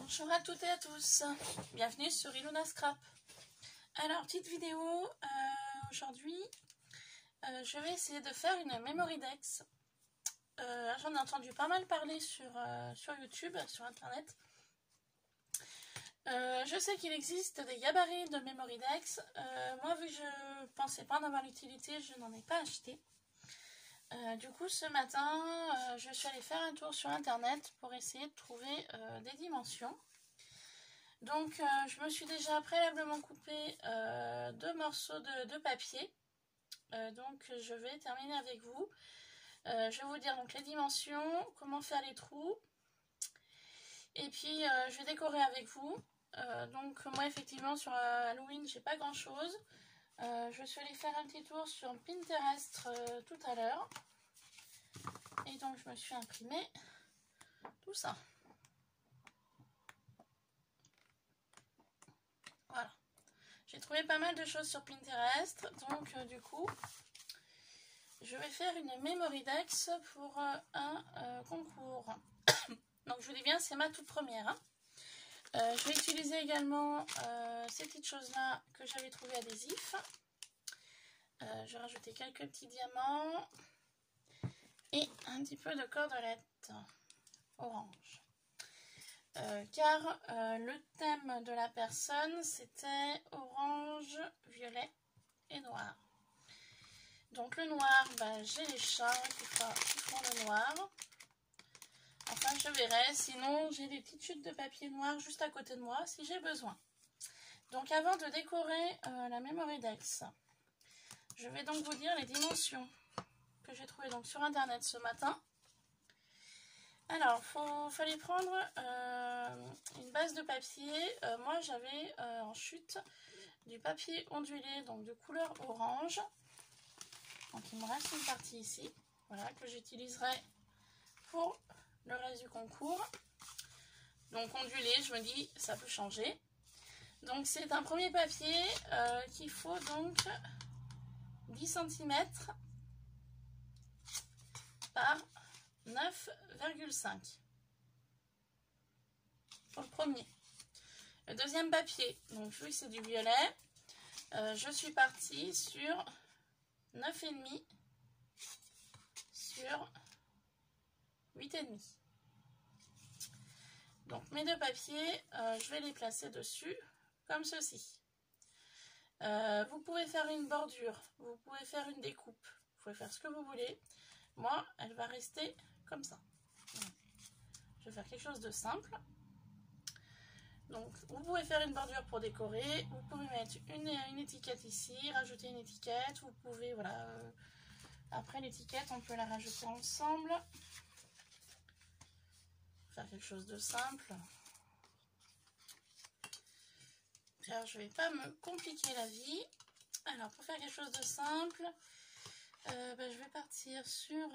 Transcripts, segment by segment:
Bonjour à toutes et à tous, bienvenue sur Ilona Scrap. Alors, petite vidéo, aujourd'hui, je vais essayer de faire une memory dex. J'en ai entendu pas mal parler sur YouTube, sur internet. Je sais qu'il existe des gabarits de memory dex. Moi, vu que je pensais pas en avoir l'utilité, je n'en ai pas acheté. Du coup, ce matin, je suis allée faire un tour sur internet pour essayer de trouver des dimensions. Donc, je me suis déjà préalablement coupé deux morceaux de papier. Donc, je vais terminer avec vous. Je vais vous dire donc les dimensions, comment faire les trous. Et puis, je vais décorer avec vous. Donc, moi, effectivement, sur Halloween, j'ai pas grand-chose. Je suis allée faire un petit tour sur Pinterest tout à l'heure. Et donc, je me suis imprimé tout ça. Voilà. J'ai trouvé pas mal de choses sur Pinterest. Donc, du coup, je vais faire une memory dex pour un concours. Donc, je vous dis bien, c'est ma toute première. Hein. Je vais utiliser également ces petites choses-là que j'avais trouvées adhésifs. Je vais rajouter quelques petits diamants. Et un petit peu de cordelette orange. Car le thème de la personne, c'était orange, violet et noir. Donc le noir, j'ai les chats qui font le noir. Enfin, je verrai. Sinon, j'ai des petites chutes de papier noir juste à côté de moi si j'ai besoin. Donc avant de décorer la memory dex, je vais donc vous dire les dimensions que j'ai trouvées donc sur internet ce matin. Alors, fallait prendre une base de papier. Moi, j'avais en chute du papier ondulé, donc de couleur orange. Donc, il me reste une partie ici, voilà, que j'utiliserai pour le reste du concours. Donc, ondulé, je me dis, ça peut changer. Donc, c'est un premier papier qu'il faut donc 10 cm par 9,5 pour le premier. Le deuxième papier, donc vu que c'est du violet, je suis partie sur 9,5 sur 8,5. Donc mes deux papiers, je vais les placer dessus comme ceci. Vous pouvez faire une bordure, vous pouvez faire une découpe, vous pouvez faire ce que vous voulez. Moi, elle va rester comme ça. Je vais faire quelque chose de simple. Donc, vous pouvez faire une bordure pour décorer. Vous pouvez mettre une étiquette ici, rajouter une étiquette. Vous pouvez, voilà. Après l'étiquette, on peut la rajouter ensemble. Faire quelque chose de simple. Alors, je ne vais pas me compliquer la vie. Alors, pour faire quelque chose de simple, je vais partir sur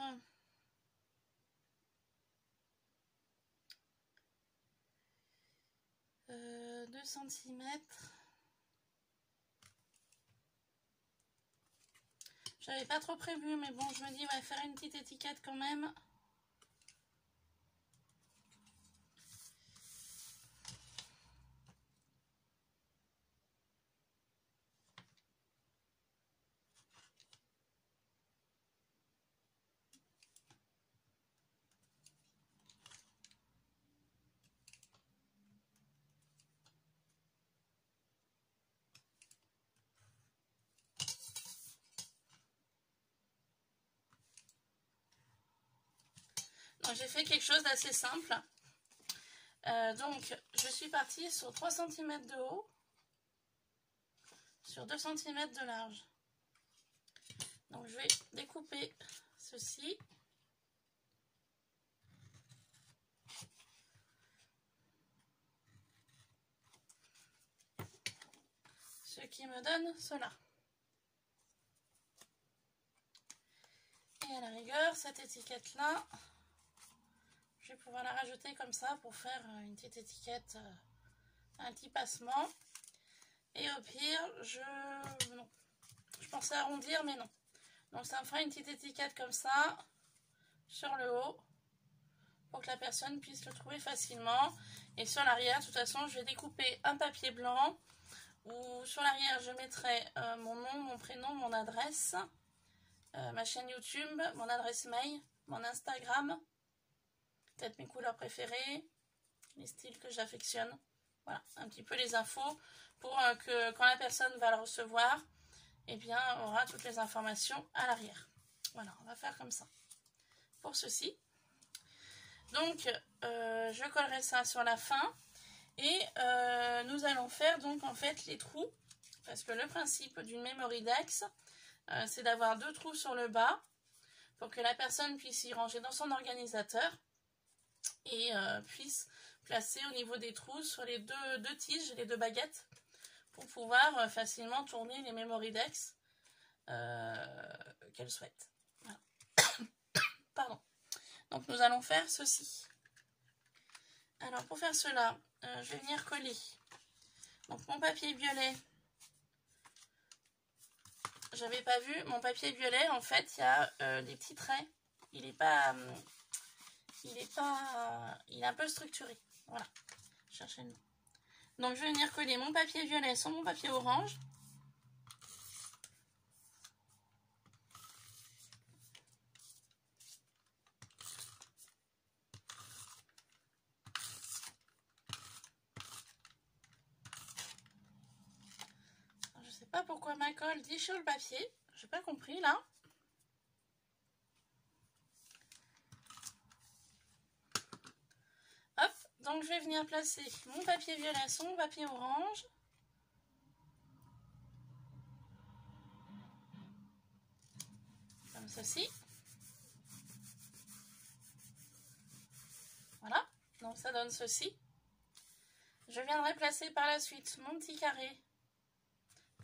2 cm. J'avais pas trop prévu, mais bon, je me dis, on va faire une petite étiquette quand même. J'ai fait quelque chose d'assez simple. Donc, je suis partie sur 3 cm de haut, sur 2 cm de large. Donc, je vais découper ceci. Ce qui me donne cela. Et à la rigueur, cette étiquette-là, je vais pouvoir la rajouter comme ça pour faire une petite étiquette, un petit passement. Et au pire, je pensais arrondir, mais non. Donc ça me fera une petite étiquette comme ça, sur le haut, pour que la personne puisse le trouver facilement. Et sur l'arrière, de toute façon, je vais découper un papier blanc où sur l'arrière, je mettrai mon nom, mon prénom, mon adresse, ma chaîne YouTube, mon adresse mail, mon Instagram, peut-être mes couleurs préférées, les styles que j'affectionne. Voilà, un petit peu les infos pour que quand la personne va le recevoir, eh bien, on aura toutes les informations à l'arrière. Voilà, on va faire comme ça. Pour ceci. Donc, je collerai ça sur la fin. Et nous allons faire donc en fait les trous. Parce que le principe d'une memory Dex, c'est d'avoir 2 trous sur le bas pour que la personne puisse y ranger dans son organisateur et puisse placer au niveau des trous sur les deux tiges, les 2 baguettes, pour pouvoir facilement tourner les memory Dex qu'elle souhaite. Voilà. Pardon. Donc nous allons faire ceci. Alors pour faire cela, je vais venir coller donc mon papier violet. J'avais pas vu mon papier violet, en fait il y a des petits traits. Il est un peu structuré. Voilà, cherchez le nom. Donc je vais venir coller mon papier violet sur mon papier orange. Je sais pas pourquoi ma colle déchire le papier. J'ai pas compris là. Hop, donc je vais venir placer mon papier violet sur mon papier orange. Comme ceci. Voilà, donc ça donne ceci. Je viendrai placer par la suite mon petit carré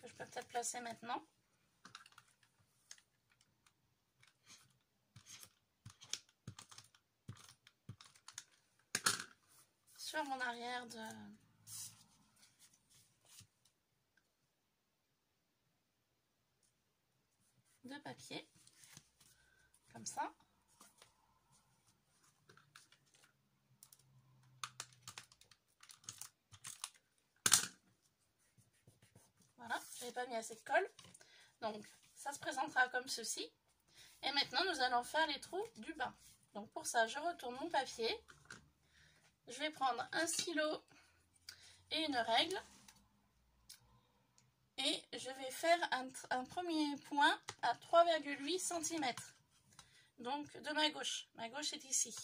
que je peux peut-être placer maintenant. Sur mon arrière de papier, comme ça. Voilà, je n'avais pas mis assez de colle. Donc, ça se présentera comme ceci. Et maintenant, nous allons faire les trous du bas. Donc, pour ça, je retourne mon papier. Je vais prendre un stylo et une règle. Et je vais faire un premier point à 3,8 cm. Donc, de ma gauche. Ma gauche est ici.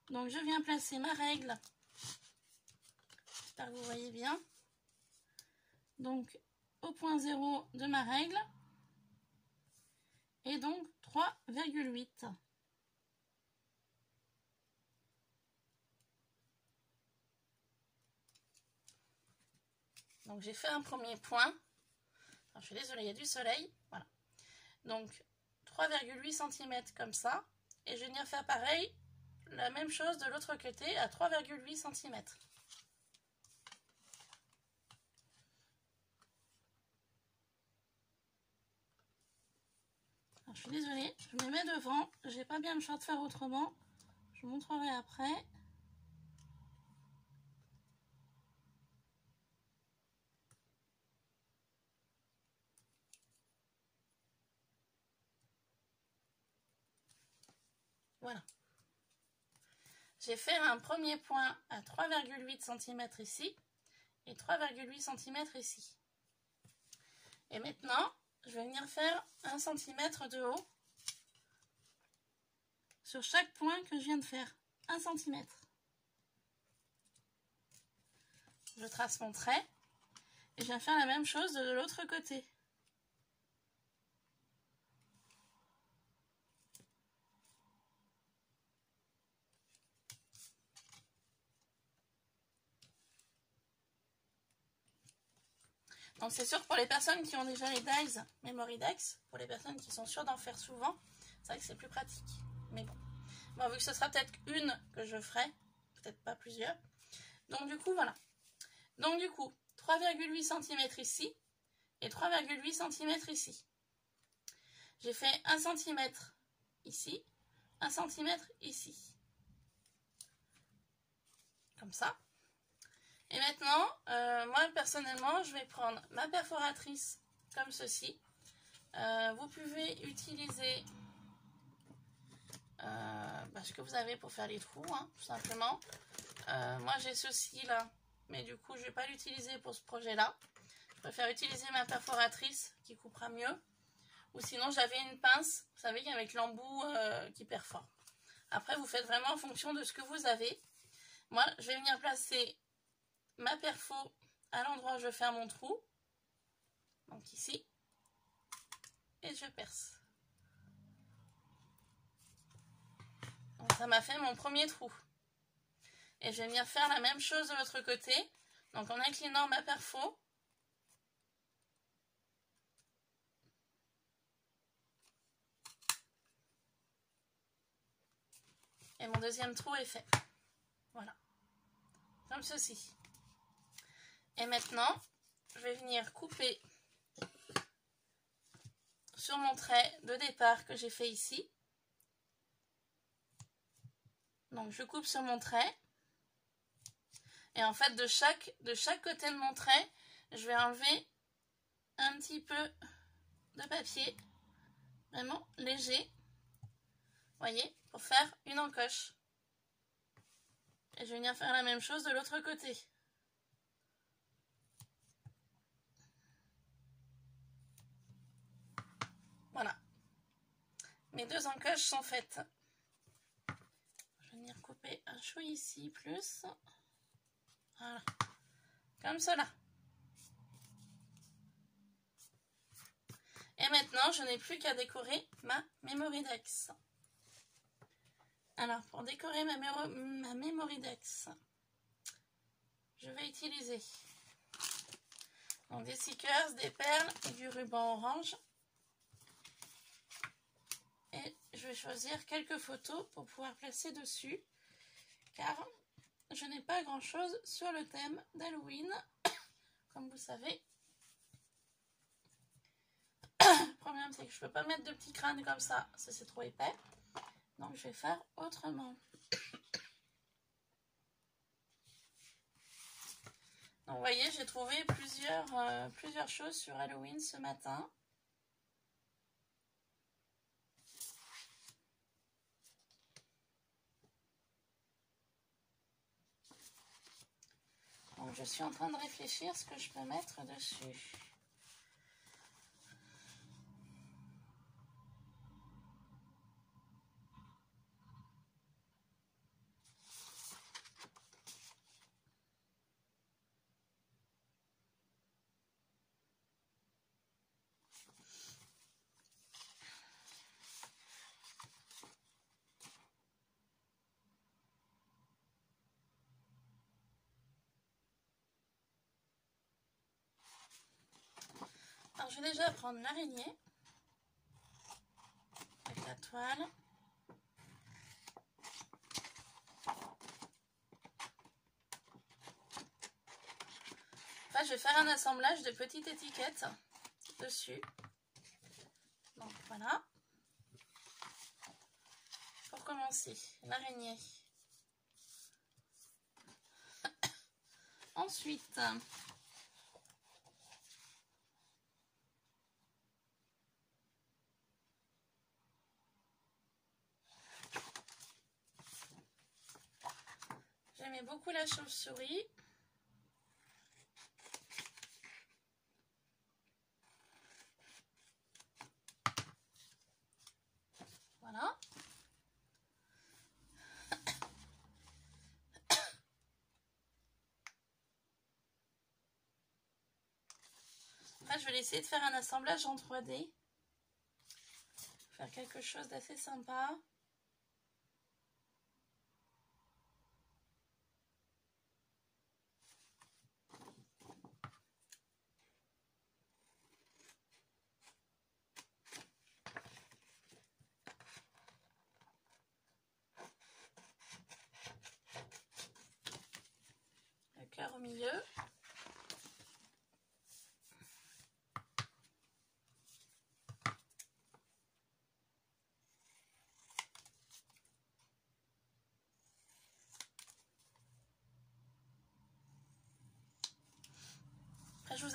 Donc, je viens placer ma règle. J'espère que vous voyez bien. Donc, au point 0 de ma règle. Et donc, 3,8. Donc, j'ai fait un premier point. Alors, je suis désolée, il y a du soleil. Voilà. Donc, 3,8 cm comme ça. Et je vais venir faire pareil, la même chose de l'autre côté à 3,8 cm. Alors, je suis désolée, je me mets devant. J'ai pas bien le choix de faire autrement. Je vous montrerai après. Voilà. J'ai fait un premier point à 3,8 cm ici et 3,8 cm ici. Et maintenant, je vais venir faire 1 cm de haut sur chaque point que je viens de faire. 1 cm. Je trace mon trait et je viens faire la même chose de l'autre côté. Donc c'est sûr que pour les personnes qui ont déjà les dies Memory Dex, pour les personnes qui sont sûres d'en faire souvent, c'est vrai que c'est plus pratique. Mais bon, vu que ce sera peut-être une que je ferai, peut-être pas plusieurs. Donc du coup, voilà. Donc du coup, 3,8 cm ici et 3,8 cm ici. J'ai fait 1 cm ici, 1 cm ici. comme ça. Et maintenant, moi personnellement, je vais prendre ma perforatrice comme ceci. Vous pouvez utiliser ce que vous avez pour faire les trous, hein, tout simplement. Moi j'ai ceci là, mais du coup je ne vais pas l'utiliser pour ce projet-là. Je préfère utiliser ma perforatrice qui coupera mieux. Ou sinon j'avais une pince, vous savez, avec l'embout qui perfore. Après vous faites vraiment en fonction de ce que vous avez. Moi je vais venir placer ma perfo à l'endroit où je vais faire mon trou. Donc ici. Et je perce. Donc ça m'a fait mon premier trou. Et je vais venir faire la même chose de l'autre côté. Donc en inclinant ma perfo. Et mon deuxième trou est fait. Voilà. Comme ceci. Et maintenant, je vais venir couper sur mon trait de départ que j'ai fait ici. Donc je coupe sur mon trait. Et en fait, de chaque côté de mon trait, je vais enlever un petit peu de papier. Vraiment léger. Voyez, pour faire une encoche. Et je vais venir faire la même chose de l'autre côté. Voilà. Mes deux encoches sont faites. Je vais venir couper un chou ici, plus. Voilà. Comme cela. Et maintenant, je n'ai plus qu'à décorer ma Memory-Dex. Alors, pour décorer ma Memory-Dex, je vais utiliser donc des stickers, des perles et du ruban orange. Et je vais choisir quelques photos pour pouvoir placer dessus, car je n'ai pas grand chose sur le thème d'Halloween, comme vous savez. Le problème, c'est que je ne peux pas mettre de petits crânes comme ça c'est trop épais. Donc je vais faire autrement. Donc vous voyez, j'ai trouvé plusieurs choses sur Halloween ce matin. Donc je suis en train de réfléchir ce que je peux mettre dessus. Alors je vais déjà prendre l'araignée avec la toile. Enfin, je vais faire un assemblage de petites étiquettes dessus. Donc voilà. Pour commencer, l'araignée. Ensuite, j'aimais beaucoup la chauve-souris. Voilà. Après, je vais essayer de faire un assemblage en 3D. Faire quelque chose d'assez sympa. Le cœur au milieu.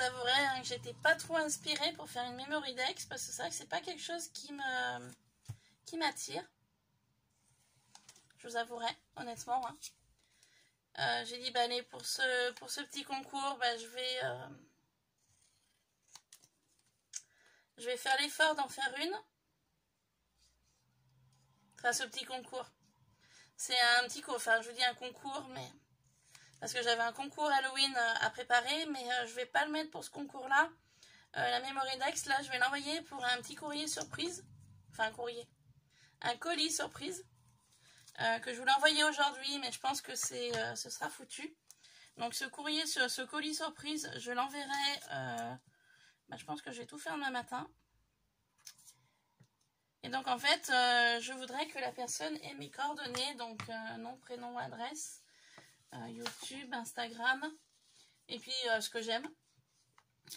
vous avouerai hein, que j'étais pas trop inspirée pour faire une memory dex parce que c'est vrai que c'est pas quelque chose qui m'attire. Je vous avouerai, honnêtement. Hein. J'ai dit, bah allez, pour ce petit concours, bah, je vais faire l'effort d'en faire une. Enfin, ce petit concours. C'est un petit cours, enfin, je vous dis un concours, mais... Parce que j'avais un concours Halloween à préparer, mais je vais pas le mettre pour ce concours-là. La Memory Dex, là, je vais l'envoyer pour un petit courrier surprise. Enfin, un courrier. Un colis surprise. Que je voulais envoyer aujourd'hui, mais je pense que ce sera foutu. Donc, ce colis surprise, je l'enverrai... je pense que je vais tout faire demain matin. Et donc, en fait, je voudrais que la personne ait mes coordonnées. Donc, nom, prénom, adresse. YouTube, Instagram. Et puis, ce que j'aime.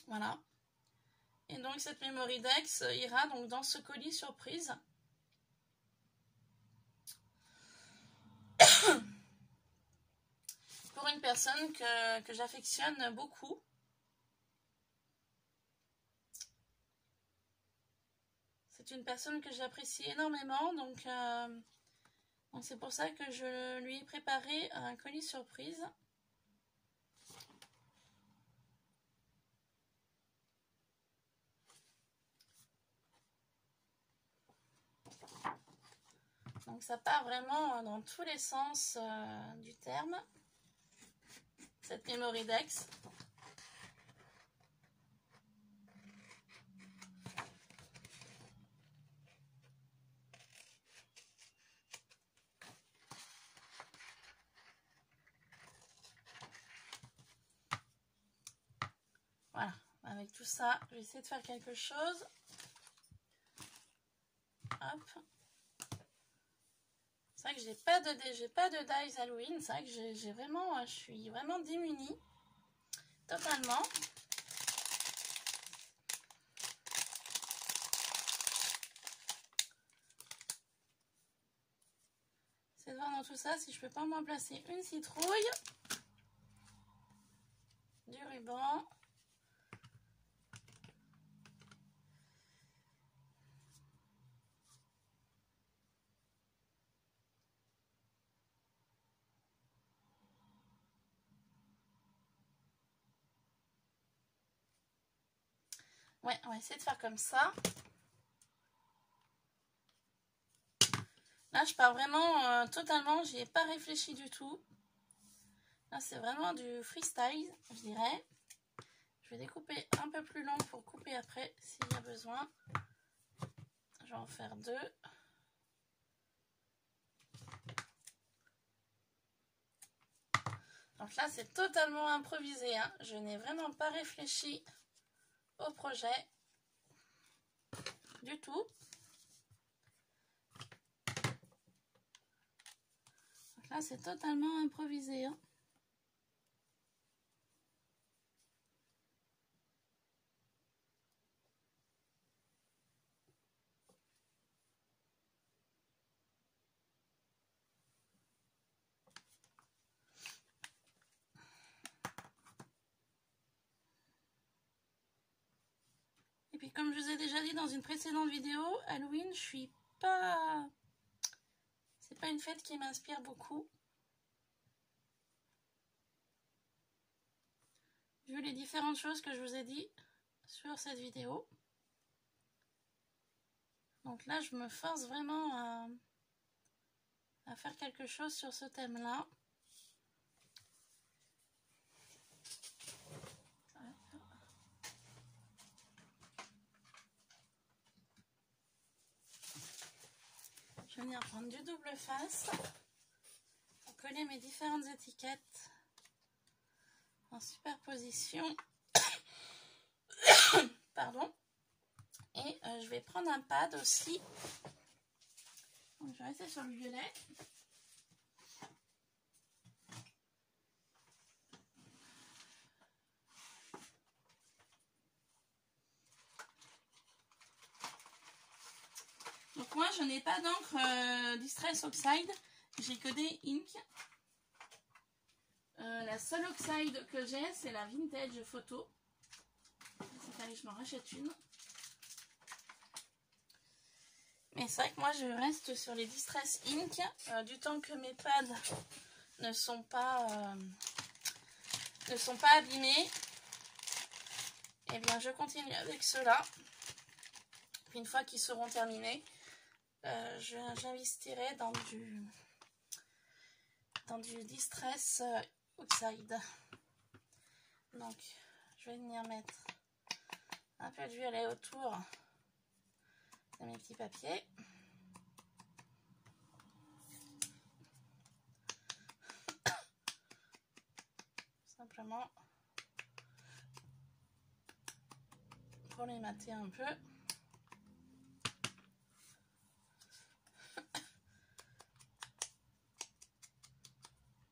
Voilà. Et donc cette Memory Dex ira donc dans ce colis surprise. Pour une personne que j'affectionne beaucoup. C'est une personne que j'apprécie énormément. Donc c'est pour ça que je lui ai préparé un colis surprise. Donc ça part vraiment dans tous les sens du terme, cette Memory Dex. Voilà, avec tout ça, je vais essayer de faire quelque chose. Hop. C'est vrai que j'ai pas de dies Halloween. C'est vrai que je suis vraiment démunie. Totalement. C'est de voir dans tout ça si je peux pas m'en placer une citrouille. Du ruban. Ouais, on va essayer de faire comme ça. Là, je pars vraiment totalement, j'y ai pas réfléchi du tout. Là, c'est vraiment du freestyle, je dirais. Je vais découper un peu plus long pour couper après, s'il y a besoin. Je vais en faire 2. Donc là, c'est totalement improvisé. Hein. Je n'ai vraiment pas réfléchi au projet du tout. Donc là, c'est totalement improvisé. Hein. Et puis comme je vous ai déjà dit dans une précédente vidéo, Halloween, je suis pas... C'est pas une fête qui m'inspire beaucoup. Vu les différentes choses que je vous ai dit sur cette vidéo. Donc là, je me force vraiment à faire quelque chose sur ce thème-là. Je vais venir prendre du double face pour coller mes différentes étiquettes en superposition. Pardon. Et je vais prendre un pad aussi. Donc, je vais rester sur le violet. Donc moi, je n'ai pas d'encre Distress Oxide. J'ai que des Ink. La seule Oxide que j'ai, c'est la Vintage Photo. fallait que je m'en rachète une. Mais c'est vrai que moi je reste sur les Distress Ink. Du temps que mes pads ne sont pas abîmés, et bien je continue avec ceux-là. Puis une fois qu'ils seront terminés, j'investirai dans du Distress Outside. Donc je vais venir mettre un peu de violet autour de mes petits papiers. Simplement pour les mater un peu.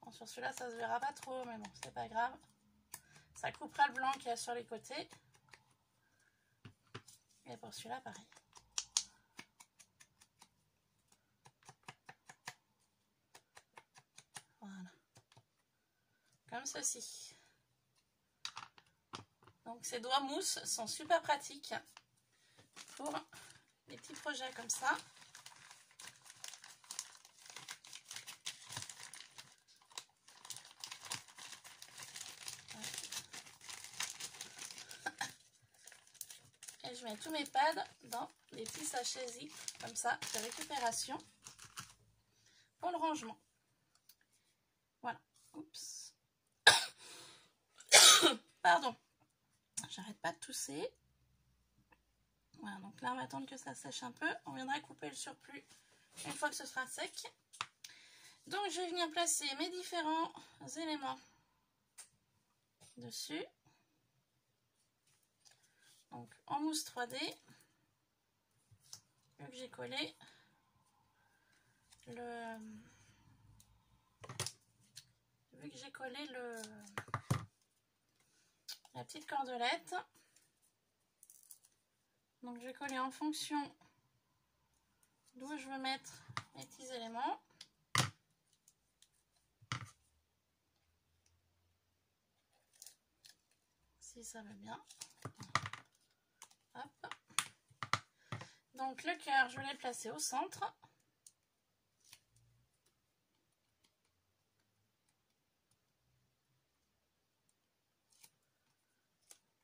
Bon, sur celui-là ça se verra pas trop, mais bon c'est pas grave. Ça coupera le blanc qu'il y a sur les côtés. Et pour celui-là pareil. Voilà. Comme ceci. Donc ces doigts mousse sont super pratiques pour les petits projets comme ça. Et je mets tous mes pads dans des petits sachets zip comme ça de récupération pour le rangement. Voilà. Oups. Pardon. J'arrête pas de tousser. Voilà, donc là on va attendre que ça sèche un peu. On viendra couper le surplus une fois que ce sera sec. Donc je vais venir placer mes différents éléments dessus. Donc en mousse 3D, vu que j'ai collé la petite cordelette. Donc je vais coller en fonction d'où je veux mettre mes petits éléments. Si ça va bien. Hop. Donc le cœur, je vais le placer au centre.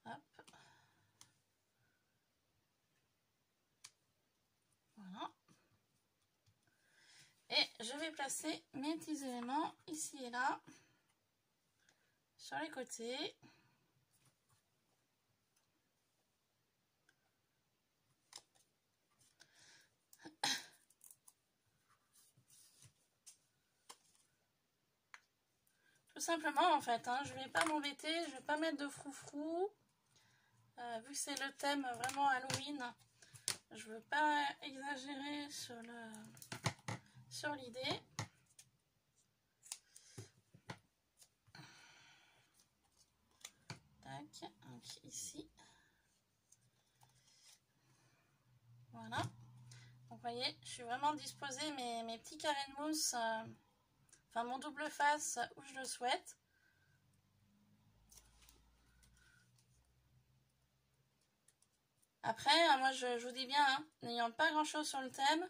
Hop. Voilà. Et je vais placer mes petits éléments ici et là, sur les côtés. Tout simplement en fait, hein, je vais pas m'embêter, je vais pas mettre de froufrou. Vu que c'est le thème vraiment Halloween, je veux pas exagérer sur l'idée. Tac, donc ici. Voilà. Donc vous voyez, je suis vraiment disposée mes petits carrés de mousse, enfin mon double face où je le souhaite. Après, moi je vous dis bien, hein, n'ayant pas grand chose sur le thème,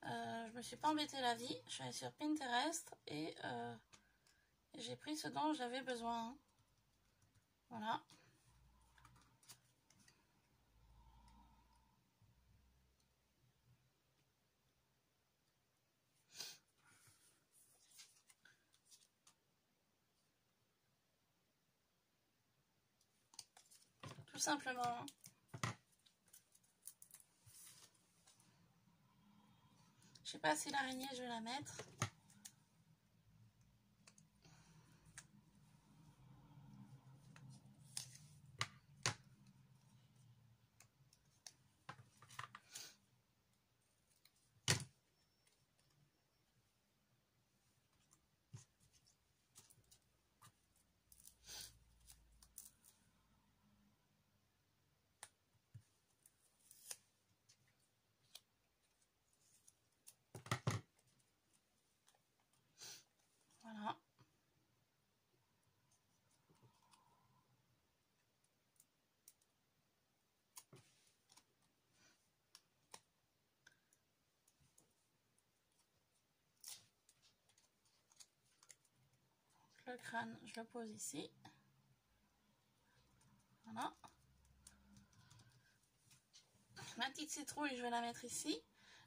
je me suis pas embêté la vie. Je suis allée sur Pinterest et j'ai pris ce dont j'avais besoin. Hein. Voilà. Tout simplement. Hein. Je sais pas si l'araignée je vais la mettre. Le crâne, je le pose ici. Voilà. Ma petite citrouille, je vais la mettre ici.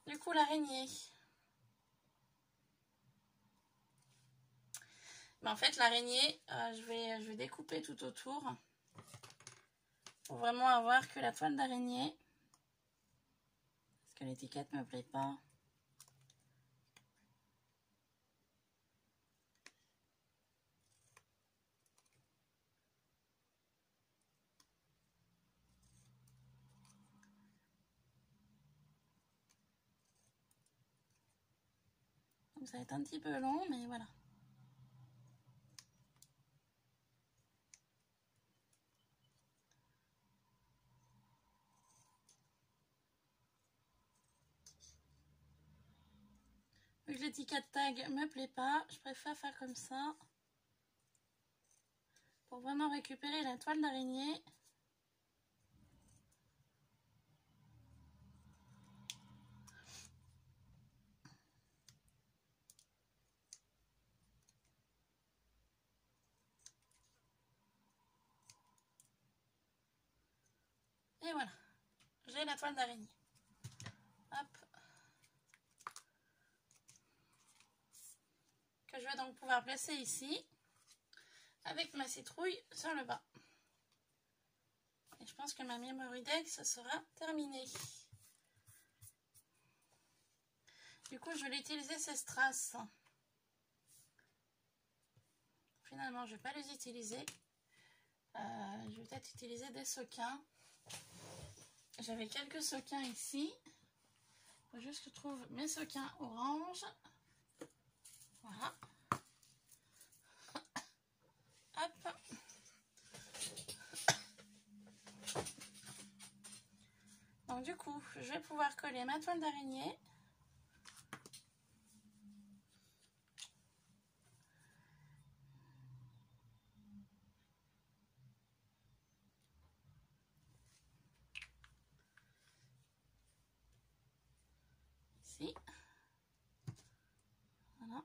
Du coup, l'araignée. Mais en fait, l'araignée, je vais découper tout autour. Pour vraiment avoir que la toile d'araignée. Parce que l'étiquette ne me plaît pas. Donc ça va être un petit peu long, mais voilà. Vu que l'étiquette tag me plaît pas, je préfère faire comme ça. Pour vraiment récupérer la toile d'araignée. Et voilà, j'ai la toile d'araignée. Hop. Que je vais donc pouvoir placer ici. Avec ma citrouille sur le bas. Et je pense que ma Memory Dex sera terminée. Du coup, je vais utiliser ces strass. Finalement, je ne vais pas les utiliser. Je vais peut-être utiliser des sequins. J'avais quelques sequins ici. Il faut juste que je trouve mes sequins orange. Voilà. Hop. Donc du coup, je vais pouvoir coller ma toile d'araignée. Ici. Voilà.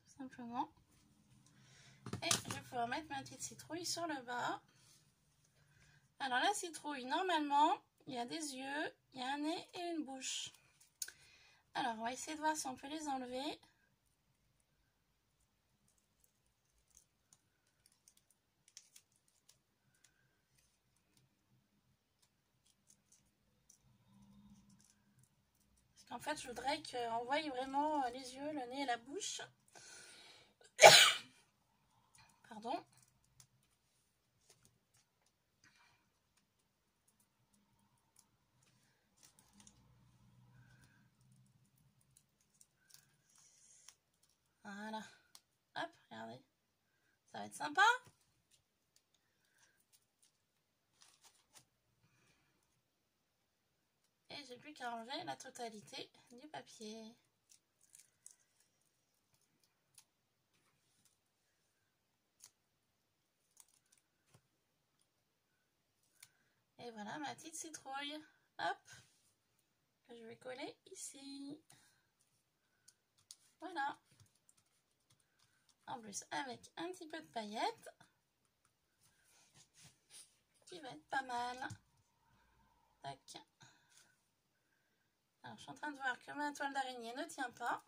Tout simplement. Et je vais pouvoir mettre ma petite citrouille sur le bas. Alors la citrouille, normalement, il y a des yeux, il y a un nez et une bouche. Alors, on va essayer de voir si on peut les enlever. Parce qu'en fait, je voudrais qu'on voie vraiment les yeux, le nez et la bouche. Pardon. Voilà. Hop, regardez. Ça va être sympa. Et j'ai plus qu'à enlever la totalité du papier. Et voilà ma petite citrouille. Hop. Que je vais coller ici. Voilà. En plus, avec un petit peu de paillettes. Qui va être pas mal. Tac. Alors, je suis en train de voir que ma toile d'araignée ne tient pas.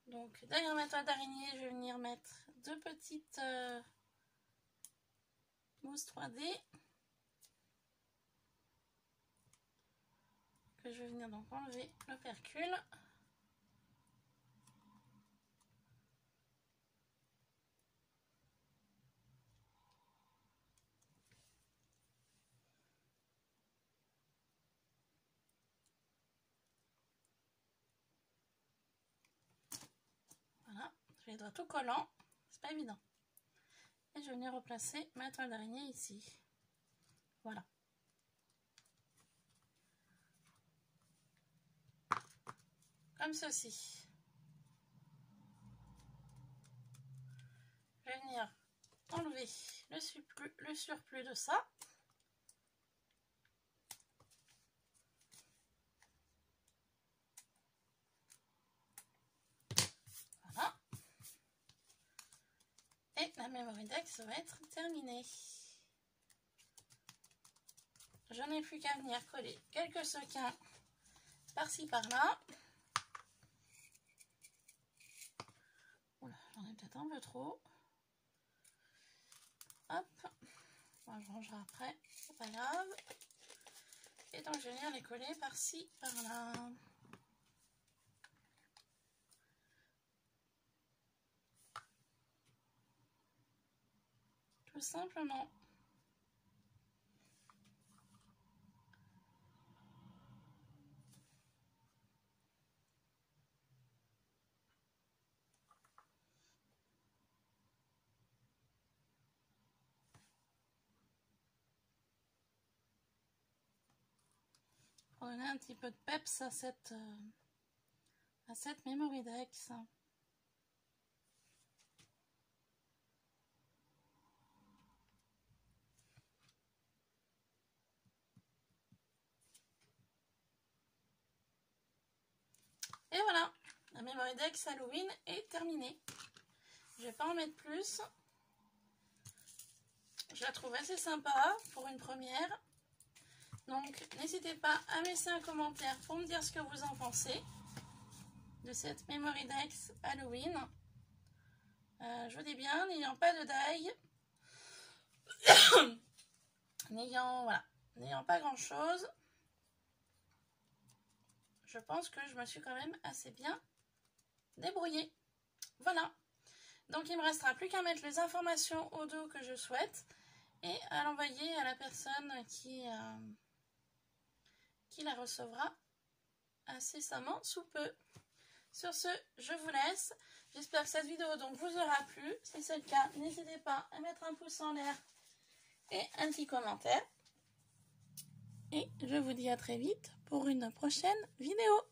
Donc, derrière ma toile d'araignée, je vais venir mettre deux petites mousses 3D. Que je vais venir donc enlever l'opercule. Voilà, je les dois tout collants, c'est pas évident. Et je vais venir replacer ma toile d'araignée ici. Voilà. Comme ceci. Je vais venir enlever le surplus de ça. Voilà. Et la Memory Dex va être terminée. Je n'ai plus qu'à venir coller quelques sequins par-ci par-là. Oula, j'en ai peut-être un peu trop. Hop, bon, je rangerai après, c'est pas grave. Et donc je vais venir les coller par-ci par-là. Tout simplement. Pour donner un petit peu de peps à cette Memory Dex. Et voilà, la Memory Dex Halloween est terminée. Je vais pas en mettre plus. Je la trouve assez sympa pour une première. Donc n'hésitez pas à me laisser un commentaire pour me dire ce que vous en pensez de cette Memory Dex Halloween. Je vous dis bien, n'ayant pas de die, n'ayant pas grand chose, je pense que je me suis quand même assez bien débrouillée. Voilà. Donc il me restera plus qu'à mettre les informations au dos que je souhaite et à l'envoyer à la personne qui la recevra incessamment sous peu. Sur ce, je vous laisse. J'espère que cette vidéo donc vous aura plu. Si c'est le cas, n'hésitez pas à mettre un pouce en l'air et un petit commentaire. Et je vous dis à très vite pour une prochaine vidéo.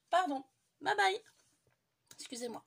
Pardon. Bye bye. Excusez-moi.